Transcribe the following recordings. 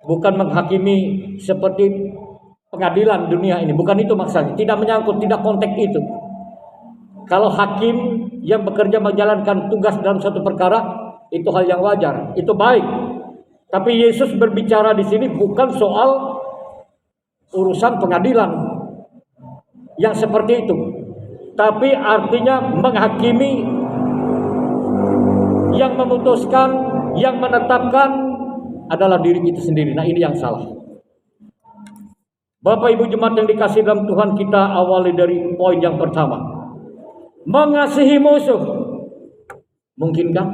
bukan menghakimi seperti pengadilan dunia ini. Bukan itu maksudnya. Tidak menyangkut, tidak konteks itu. Kalau hakim yang bekerja menjalankan tugas dalam suatu perkara, itu hal yang wajar, itu baik. Tapi Yesus berbicara di sini bukan soal urusan pengadilan yang seperti itu. Tapi artinya menghakimi, yang memutuskan, yang menetapkan adalah diri kita sendiri. Nah, ini yang salah. Bapak Ibu jemaat yang dikasihi dalam Tuhan, kita awali dari poin yang pertama. Mengasihi musuh. Mungkinkah?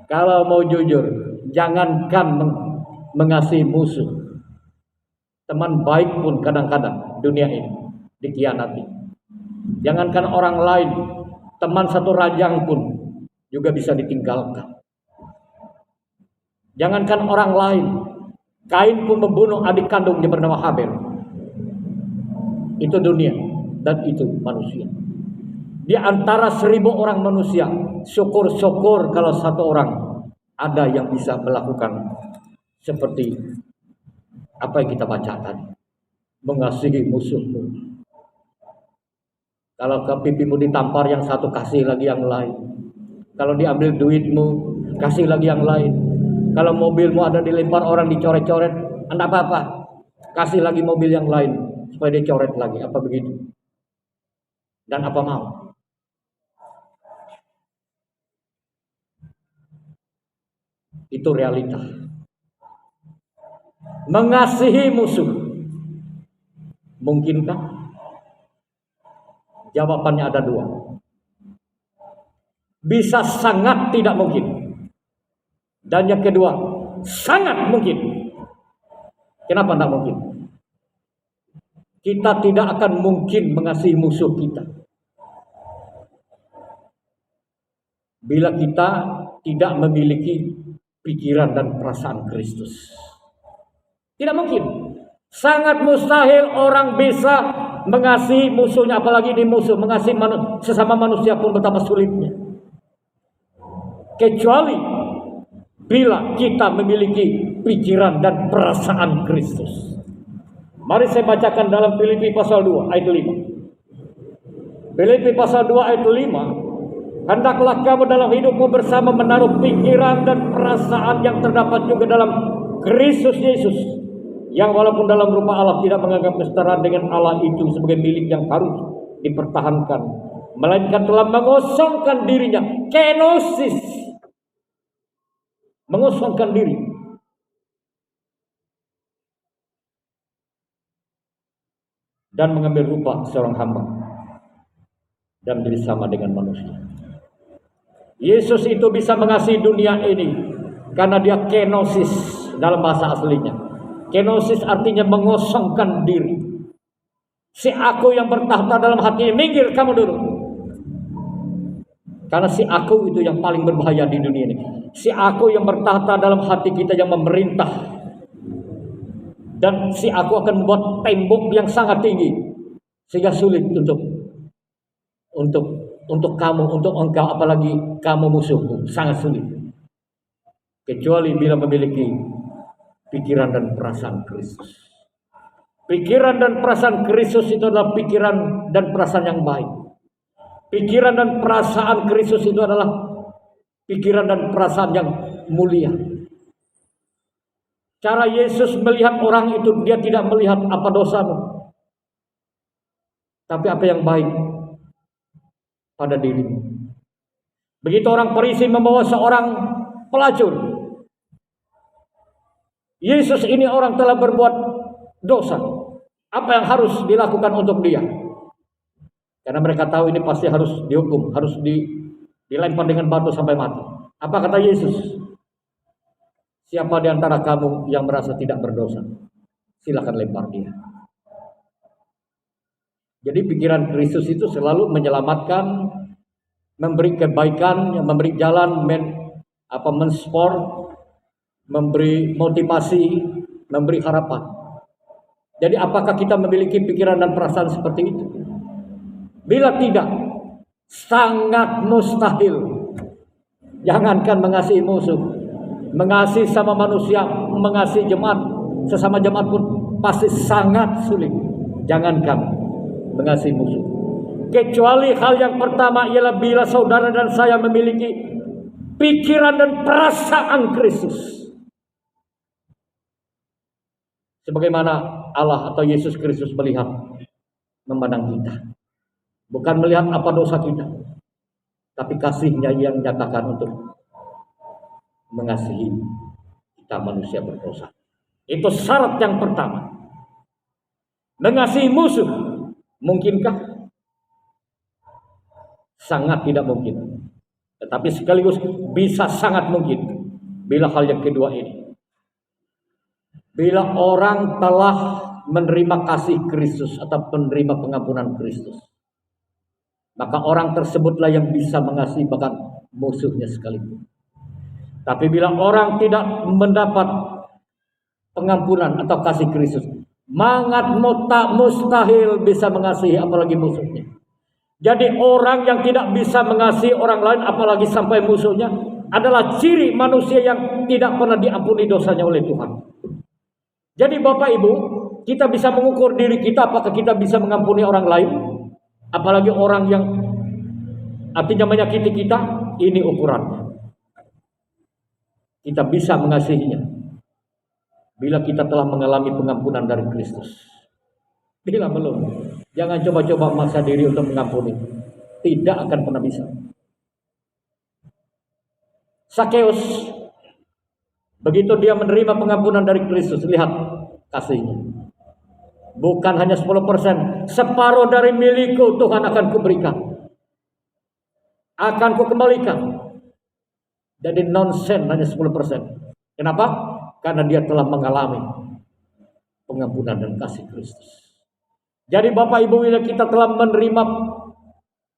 Kalau mau jujur, jangankan mengasihi musuh, teman baik pun kadang-kadang dunia ini dikhianati. Jangankan orang lain, teman satu rajang pun juga bisa ditinggalkan. Jangankan orang lain, Kain pun membunuh adik kandungnya bernama Habel. Itu dunia dan itu manusia. Di antara 1.000 orang manusia, syukur-syukur kalau satu orang ada yang bisa melakukan seperti apa yang kita baca tadi. Mengasihi musuhmu. Kalau ke pipimu ditampar, yang satu kasih lagi yang lain. Kalau diambil duitmu, kasih lagi yang lain. Kalau mobilmu ada dilempar orang, dicoret-coret, enggak apa-apa, kasih lagi mobil yang lain supaya dia coret lagi. Apa begitu? Dan apa mau? Itu realita. Mengasihi musuh, mungkinkah? Jawabannya ada 2. Bisa sangat tidak mungkin. Dan yang kedua, sangat mungkin. Kenapa tidak mungkin? Kita tidak akan mungkin mengasihi musuh kita bila kita tidak memiliki pikiran dan perasaan Kristus. Tidak mungkin. Sangat mustahil orang bisa mengasihi musuhnya, apalagi di musuh, mengasihi sesama manusia pun betapa sulitnya. Kecuali bila kita memiliki pikiran dan perasaan Kristus. Mari saya bacakan dalam Filipi pasal 2 ayat 5. Filipi pasal 2 ayat 5. Hendaklah kamu dalam hidupmu bersama menaruh pikiran dan perasaan yang terdapat juga dalam Kristus Yesus, yang walaupun dalam rupa Allah tidak menganggap kesetaraan dengan Allah itu sebagai milik yang harus dipertahankan, melainkan telah mengosongkan dirinya, kenosis, mengosongkan diri, dan mengambil rupa seorang hamba dan menjadi sama dengan manusia. Yesus itu bisa mengasihi dunia ini karena dia kenosis dalam bahasa aslinya. Kenosis artinya mengosongkan diri. Si aku yang bertahta dalam hati, minggir kamu dulu. Karena si aku itu yang paling berbahaya di dunia ini. Si aku yang bertahta dalam hati kita, yang memerintah. Dan si aku akan membuat tembok yang sangat tinggi sehingga sulit untuk kamu, untuk engkau, apalagi kamu musuhku, sangat sulit. Kecuali bila memiliki pikiran dan perasaan Kristus. Pikiran dan perasaan Kristus itu adalah pikiran dan perasaan yang baik. Pikiran dan perasaan Kristus itu adalah pikiran dan perasaan yang mulia. Cara Yesus melihat orang itu, dia tidak melihat apa dosamu, tapi apa yang baik pada dirimu. Begitu orang Farisi membawa seorang pelacur, Yesus ini orang telah berbuat dosa, apa yang harus dilakukan untuk dia? Karena mereka tahu ini pasti harus dihukum, harus dilempar dengan batu sampai mati. Apa kata Yesus? Siapa di antara kamu yang merasa tidak berdosa? Silakan lempar dia. Jadi pikiran Kristus itu selalu menyelamatkan, memberi kebaikan, memberi jalan, mensport, memberi motivasi, memberi harapan. Jadi apakah kita memiliki pikiran dan perasaan seperti itu? Bila tidak, sangat mustahil Jangankan mengasihi musuh, mengasihi sama manusia, mengasihi jemaat, sesama jemaat pun pasti sangat sulit. Jangankan mengasihi musuh. Kecuali hal yang pertama ialah bila saudara dan saya memiliki pikiran dan perasaan Kristus. Sebagaimana Allah atau Yesus Kristus melihat, memandang kita. Bukan melihat apa dosa kita, tapi kasih-Nya yang nyatakan untuk mengasihi kita manusia berdosa. Itu syarat yang pertama. Mengasihi musuh, mungkinkah? Sangat tidak mungkin. Tetapi sekaligus bisa sangat mungkin bila hal yang kedua ini. Bila orang telah menerima kasih Kristus atau menerima pengampunan Kristus, maka orang tersebutlah yang bisa mengasihi bahkan musuhnya sekalipun. Tapi bila orang tidak mendapat pengampunan atau kasih Kristus, sangat mustahil bisa mengasihi apalagi musuhnya. Jadi orang yang tidak bisa mengasihi orang lain apalagi sampai musuhnya adalah ciri manusia yang tidak pernah diampuni dosanya oleh Tuhan. Jadi Bapak Ibu, kita bisa mengukur diri kita apakah kita bisa mengampuni orang lain, apalagi orang yang artinya menyakiti kita. Ini ukurannya. Kita bisa mengasihinya bila kita telah mengalami pengampunan dari Kristus. Bila belum, jangan coba-coba memaksa diri untuk mengampuni. Tidak akan pernah bisa. Sakeus, begitu dia menerima pengampunan dari Kristus, lihat kasihnya. Bukan hanya 10%, separuh dari milikku Tuhan akan kuberikan. Akan kukembalikan. Jadi nonsen hanya 10%. Kenapa? Karena dia telah mengalami pengampunan dan kasih Kristus. Jadi Bapak Ibu, bila kita telah menerima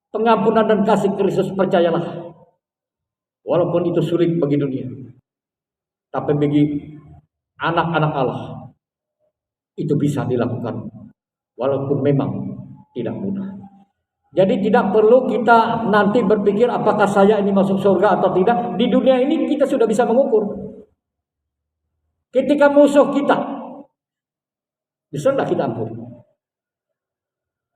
pengampunan dan kasih Kristus, percayalah, walaupun itu sulit bagi dunia, tapi bagi anak-anak Allah itu bisa dilakukan, walaupun memang tidak mudah. Jadi tidak perlu kita nanti berpikir apakah saya ini masuk surga atau tidak. Di dunia ini kita sudah bisa mengukur. Ketika musuh kita, bisa tidak kita ampuni?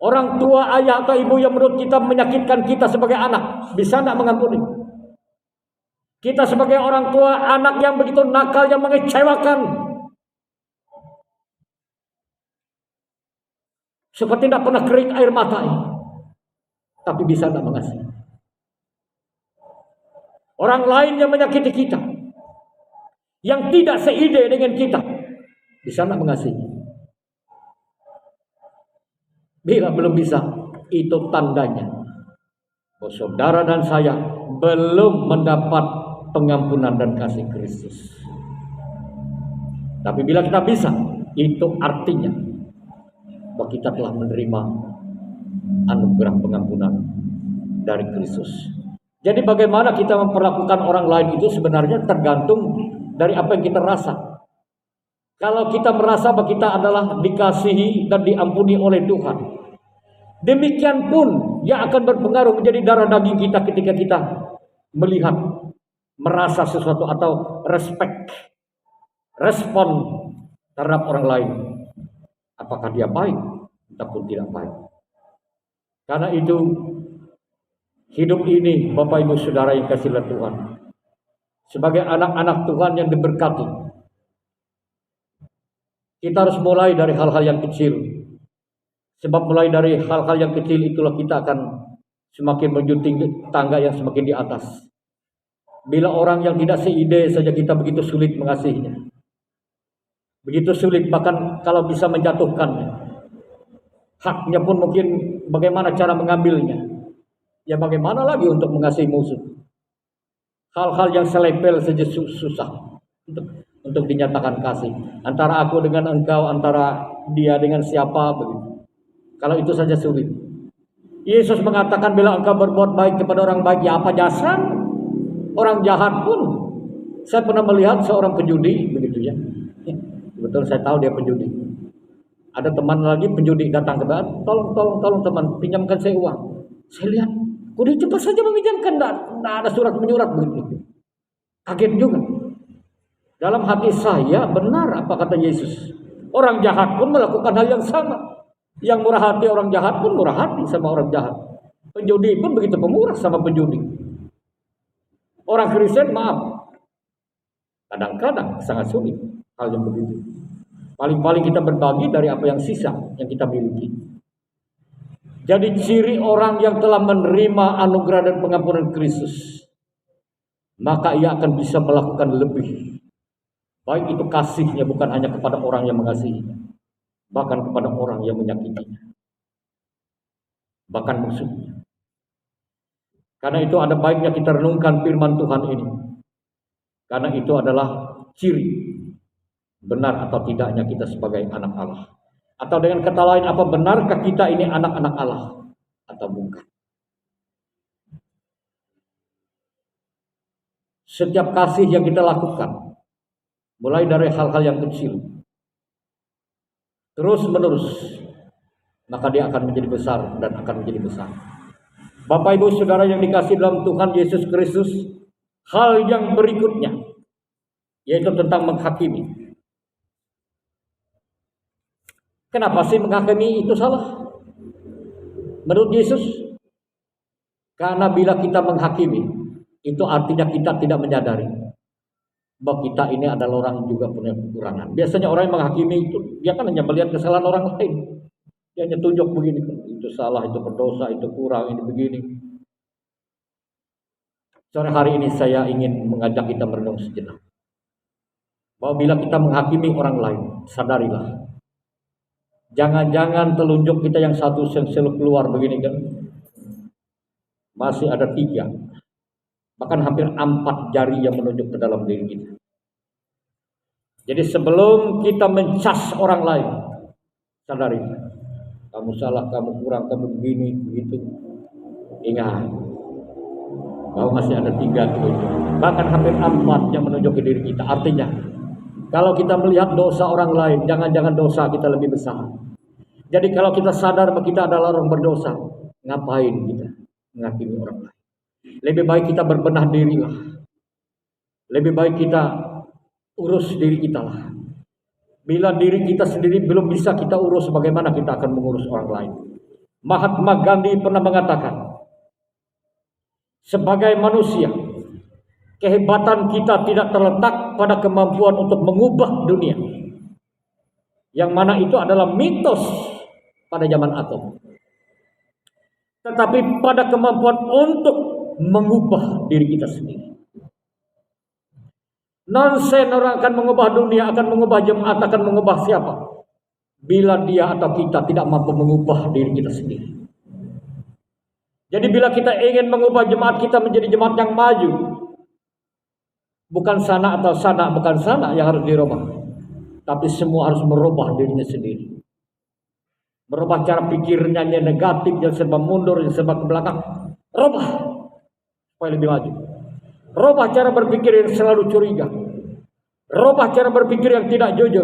Orang tua, ayah atau ibu yang menurut kita menyakitkan kita sebagai anak, bisa tidak mengampuni? Kita sebagai orang tua, anak yang begitu nakal, yang mengecewakan, seperti tidak pernah kering air mata, tapi bisa tidak mengasihi. Orang lain yang menyakiti kita, yang tidak seide dengan kita, bisa tidak mengasihi? Bila belum bisa, itu tandanya bahwa saudara dan saya belum mendapat pengampunan dan kasih Kristus. Tapi bila kita bisa, itu artinya bahwa kita telah menerima anugerah pengampunan dari Kristus. Jadi bagaimana kita memperlakukan orang lain itu sebenarnya tergantung dari apa yang kita rasa. Kalau kita merasa bahwa kita adalah dikasihi dan diampuni oleh Tuhan, demikian pun yang akan berpengaruh menjadi darah daging kita ketika kita melihat, merasa sesuatu atau respon terhadap orang lain. Apakah dia baik ataupun tidak baik. Karena itu, hidup ini Bapak Ibu Saudara yang kasih Tuhan, sebagai anak-anak Tuhan yang diberkati, kita harus mulai dari hal-hal yang kecil. Sebab mulai dari hal-hal yang kecil itulah kita akan semakin menjunjung tangga yang semakin di atas. Bila orang yang tidak seide saja kita begitu sulit mengasihinya, begitu sulit bahkan kalau bisa menjatuhkannya, haknya pun mungkin bagaimana cara mengambilnya, ya bagaimana lagi untuk mengasihi musuh. Hal-hal yang selepel saja susah untuk dinyatakan kasih. Antara aku dengan engkau, antara dia dengan siapa, begitu. Kalau itu saja sulit. Yesus mengatakan bila engkau berbuat baik kepada orang baik, ya apa jasa orang jahat pun. Saya pernah melihat seorang penjudi, begitu ya. Betul, saya tahu dia penjudi. Ada teman lagi penjudi datang ke saya, tolong teman, pinjamkan saya uang. Saya lihat, kok dia cepat saja meminjamkan, tidak ada surat menyurat begitu. Kaget juga. Dalam hati saya benar apa kata Yesus. Orang jahat pun melakukan hal yang sama. Yang murah hati orang jahat pun murah hati sama orang jahat. Penjudi pun begitu pemurah sama penjudi. Orang Kristen maaf, kadang-kadang sangat sulit hal yang begitu. Paling-paling kita berbagi dari apa yang sisa yang kita miliki. Jadi ciri orang yang telah menerima anugerah dan pengampunan Kristus, maka ia akan bisa melakukan lebih. Baik itu kasihnya bukan hanya kepada orang yang mengasihi, bahkan kepada orang yang menyakitinya, bahkan musuhnya. Karena itu ada baiknya kita renungkan firman Tuhan ini. Karena itu adalah ciri benar atau tidaknya kita sebagai anak Allah. Atau dengan kata lain, apa benarkah kita ini anak-anak Allah atau bukan? Setiap kasih yang kita lakukan, mulai dari hal-hal yang kecil, terus menerus, maka dia akan menjadi besar dan akan menjadi besar. Bapak Ibu Saudara yang dikasihi dalam Tuhan Yesus Kristus, hal yang berikutnya yaitu tentang menghakimi. Kenapa sih menghakimi itu salah? Menurut Yesus, karena bila kita menghakimi, itu artinya kita tidak menyadari bahwa kita ini adalah orang juga punya kekurangan. Biasanya orang yang menghakimi itu, dia kan hanya melihat kesalahan orang lain. Dia hanya tunjuk begini, itu salah, itu berdosa, itu kurang, ini begini. Sore hari ini saya ingin mengajak kita merenung sejenak. Bahwa bila kita menghakimi orang lain, sadarilah. Jangan-jangan telunjuk kita yang satu yang selalu keluar begini kan. Masih ada 3. Bahkan hampir 4 jari yang menunjuk ke dalam diri kita. Jadi sebelum kita mencas orang lain, sadari. Kamu salah, kamu kurang, kamu begini, begitu. Ingat. Bahwa masih ada 3 telunjuk. Bahkan hampir 4 yang menunjuk ke diri kita. Artinya, kalau kita melihat dosa orang lain, jangan-jangan dosa kita lebih besar. Jadi kalau kita sadar bahwa kita adalah orang berdosa, ngapain kita menghakimi orang lain? Lebih baik kita berbenah diri lah. Lebih baik kita urus diri kita lah. Bila diri kita sendiri belum bisa kita urus, bagaimana kita akan mengurus orang lain? Mahatma Gandhi pernah mengatakan, sebagai manusia, kehebatan kita tidak terletak pada kemampuan untuk mengubah dunia. Yang mana itu adalah mitos pada zaman atom. Tetapi pada kemampuan untuk mengubah diri kita sendiri. Nonsen orang akan mengubah dunia, akan mengubah jemaat, akan mengubah siapa? Bila dia atau kita tidak mampu mengubah diri kita sendiri. Jadi bila kita ingin mengubah jemaat kita menjadi jemaat yang maju, bukan sana atau sana, bukan sana yang harus dirubah. Tapi semua harus merubah dirinya sendiri. Merubah cara pikirnya yang negatif, yang serba mundur, yang serba ke belakang. Rubah supaya lebih maju. Rubah cara berpikir yang selalu curiga. Rubah cara berpikir yang tidak jujur.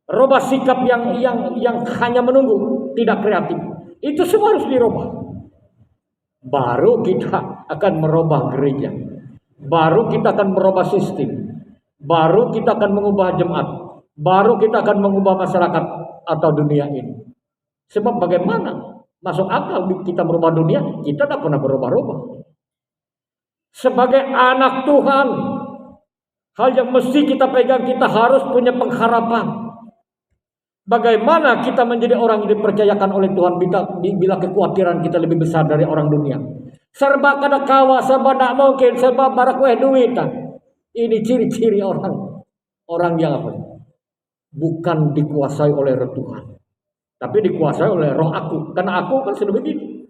Rubah sikap yang hanya menunggu, tidak kreatif. Itu semua harus dirubah. Baru kita akan merubah gereja. Baru kita akan merubah sistem. Baru kita akan mengubah jemaat. Baru kita akan mengubah masyarakat atau dunia ini. Sebab bagaimana masuk akal kita merubah dunia, kita tidak pernah berubah-ubah. Sebagai anak Tuhan, hal yang mesti kita pegang, kita harus punya pengharapan. Bagaimana kita menjadi orang yang dipercayakan oleh Tuhan bila kekhawatiran kita lebih besar dari orang dunia. Serba kada kawa, serba tidak mungkin, serba barak weh duit. Ini ciri-ciri orang yang apa? Bukan dikuasai oleh roh Tuhan, tapi dikuasai oleh roh aku. Karena aku kan sudah begitu.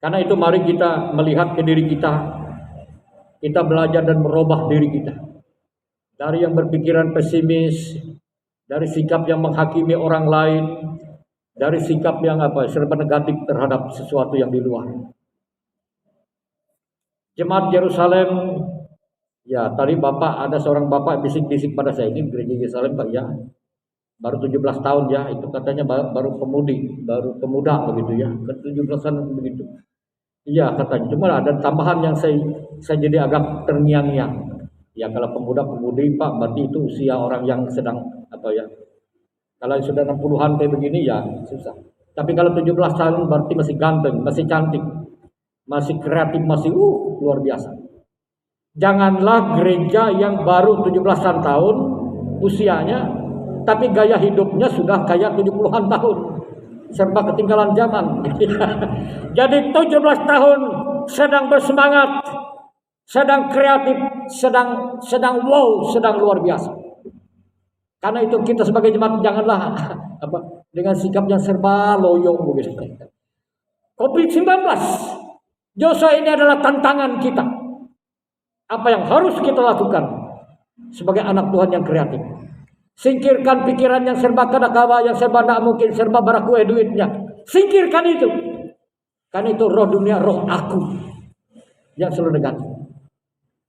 Karena itu mari kita melihat ke diri kita. Kita belajar dan merubah diri kita. Dari yang berpikiran pesimis, dari sikap yang menghakimi orang lain, dari sikap yang serba negatif terhadap sesuatu yang di luar. Jemaat Yerusalem, ya tadi ada seorang bapak bisik-bisik pada saya, ini gereja Yerusalem Pak ya. Baru 17 tahun ya, itu katanya baru pemuda begitu ya, ke 17-an begitu. Iya katanya, cuma ada tambahan yang saya jadi agak terngiang-ngiang. Ya kalau pemuda-pemudi Pak, berarti itu usia orang yang sedang apa ya? Kalau yang sudah 60-an kayak begini ya susah. Tapi kalau 17 tahun berarti masih ganteng, masih cantik, masih kreatif, masih luar biasa. Janganlah gereja yang baru 17-an tahun usianya, tapi gaya hidupnya sudah kayak 70-an tahun. Serba ketinggalan zaman. Jadi 17 tahun sedang bersemangat, sedang kreatif, sedang wow, sedang luar biasa. Karena itu kita sebagai jemaat janganlah dengan sikap yang serba loyo begitu. COVID-19, Joshua ini adalah tantangan kita. Apa yang harus kita lakukan sebagai anak Tuhan yang kreatif? Singkirkan pikiran yang serba kadakawa, yang serba tidak mungkin, serba barakue duitnya. Singkirkan itu. Karena itu roh dunia, roh aku yang selalu negatif.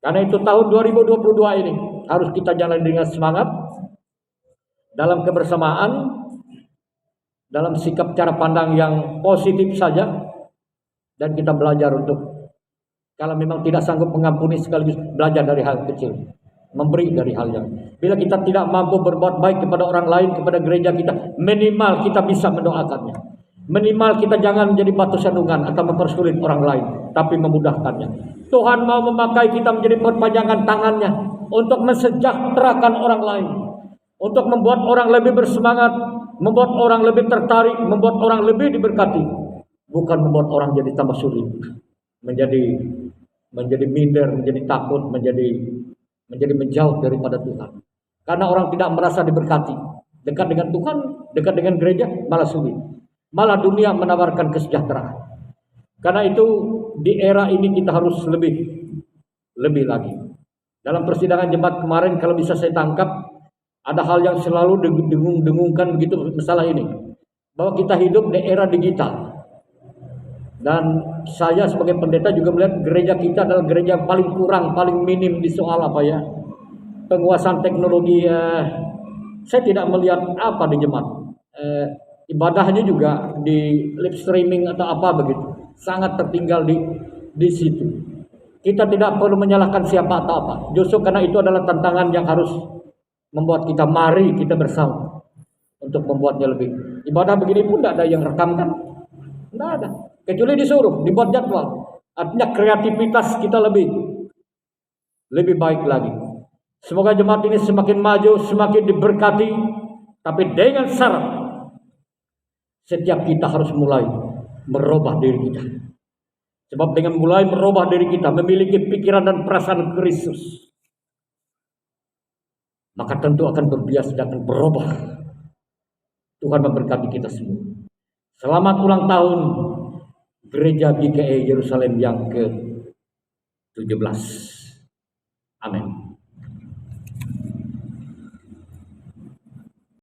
Karena itu tahun 2022 ini harus kita jalan dengan semangat, dalam kebersamaan, dalam sikap cara pandang yang positif saja, dan kita belajar untuk kalau memang tidak sanggup mengampuni sekaligus belajar dari hal kecil. Memberi dari hal yang bila kita tidak mampu berbuat baik kepada orang lain, kepada gereja kita, minimal kita bisa mendoakannya, minimal kita jangan menjadi batu sandungan atau mempersulit orang lain, tapi memudahkannya. Tuhan mau memakai kita menjadi perpanjangan tangannya untuk mensejahterakan orang lain, untuk membuat orang lebih bersemangat, membuat orang lebih tertarik, membuat orang lebih diberkati, bukan membuat orang jadi tambah sulit, menjadi minder, menjadi takut, menjadi menjauh daripada Tuhan. Karena orang tidak merasa diberkati. Dekat dengan Tuhan, dekat dengan gereja, malah sulit. Malah dunia menawarkan kesejahteraan. Karena itu di era ini kita harus lebih lagi. Dalam persidangan jemaat kemarin kalau bisa saya tangkap, ada hal yang selalu dengung-dengungkan begitu masalah ini. Bahwa kita hidup di era digital. Dan saya sebagai pendeta juga melihat gereja kita adalah gereja yang paling kurang, paling minim di soal penguasaan teknologi. Saya tidak melihat apa di jemaat. Ibadahnya juga di live streaming atau apa begitu. Sangat tertinggal di situ. Kita tidak perlu menyalahkan siapa atau apa. Justru karena itu adalah tantangan yang harus membuat kita mari kita bersama untuk membuatnya lebih. Ibadah begini pun tidak ada yang rekam kan? Tidak ada. Kecuali disuruh, dibuat jadwal. Artinya kreativitas kita lebih baik lagi. Semoga jemaat ini semakin maju, semakin diberkati. Tapi dengan syarat, setiap kita harus mulai merubah diri kita. Sebab dengan mulai merubah diri kita, memiliki pikiran dan perasaan Kristus, maka tentu akan berbias dan akan berubah. Tuhan memberkati kita semua. Selamat ulang tahun Gereja GKI Yerusalem yang ke-17. Amin.